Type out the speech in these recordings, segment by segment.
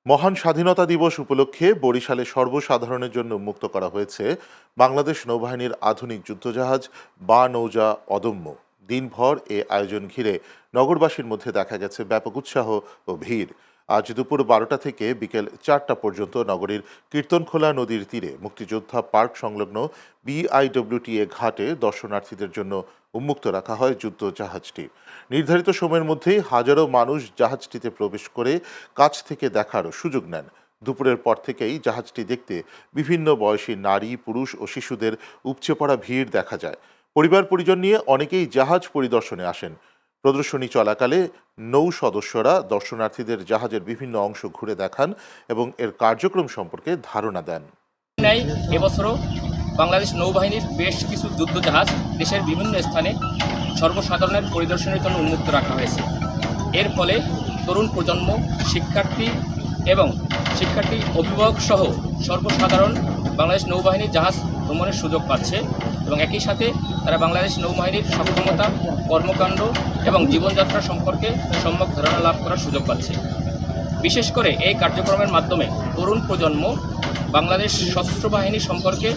মহান স্বাধীনতা দিবস উপলক্ষে বরিশালে সর্বসাধারণের জন্য উন্মুক্ত করা হয়েছে বাংলাদেশ নৌবাহিনীর আধুনিক যুদ্ধজাহাজ বা নৌজা অদম্য। দিনভর এ আয়োজন ঘিরে নগরবাসীর মধ্যে দেখা গেছে ব্যাপক উৎসাহ ও ভিড়। আজ দুপুর 12টা থেকে বিকেল 4টা পর্যন্ত নগরীর কীর্তনখোলা নদীর তীরে মুক্তিযোদ্ধা পার্ক সংলগ্ন বিআইডব্লিউটিএ ঘাটে দর্শনার্থীদের জন্য উন্মুক্ত রাখা হয় যুদ্ধজাহাজটি। নির্ধারিত সময়ের মধ্যেই হাজারো মানুষ জাহাজটিতে প্রবেশ করে কাছ থেকে দেখার সুযোগ নেন। দুপুরের পর থেকেই জাহাজটি দেখতে বিভিন্ন বয়সী নারী, পুরুষ ও শিশুদের উপচে পড়া ভিড় দেখা যায়। পরিবার পরিজন নিয়ে অনেকেই জাহাজ পরিদর্শনে আসেন। প্রদর্শনী চলাকালে নৌ সদস্যরা দর্শনার্থীদের জাহাজের বিভিন্ন অংশ ঘুরে দেখান এবং এর কার্যক্রম সম্পর্কে ধারণা দেন। এবছরও বাংলাদেশ নৌবাহিনীর বেশ কিছু যুদ্ধজাহাজ দেশের বিভিন্ন স্থানে সর্বসাধারণের পরিদর্শনের জন্য উন্মুক্ত রাখা হয়েছে। এর ফলে তরুণ প্রজন্ম, শিক্ষার্থী অভিভাবক সহ সর্বসাধারণ বাংলাদেশ নৌবাহিনীর জাহাজ ভ্রমণের সুযোগ পাচ্ছে এবং একই সাথে তারা বাংলাদেশ নৌবাহিনীর সক্ষমতা, কর্মকাণ্ড এবং জীবনযাত্রা সম্পর্কে সম্যক ধারণা লাভ করার সুযোগ পাচ্ছে। বিশেষ করে এই কার্যক্রমের মাধ্যমে তরুণ প্রজন্ম বাংলাদেশ সশস্ত্র বাহিনী সম্পর্কে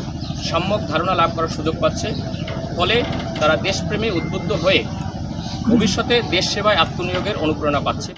সম্যক ধারণা লাভ করার সুযোগ পাচ্ছে। ফলে তারা দেশপ্রেমে উদ্বুদ্ধ হয়ে ভবিষ্যতে দেশ সেবায় আত্মনিয়োগের অনুপ্রেরণা পাচ্ছে।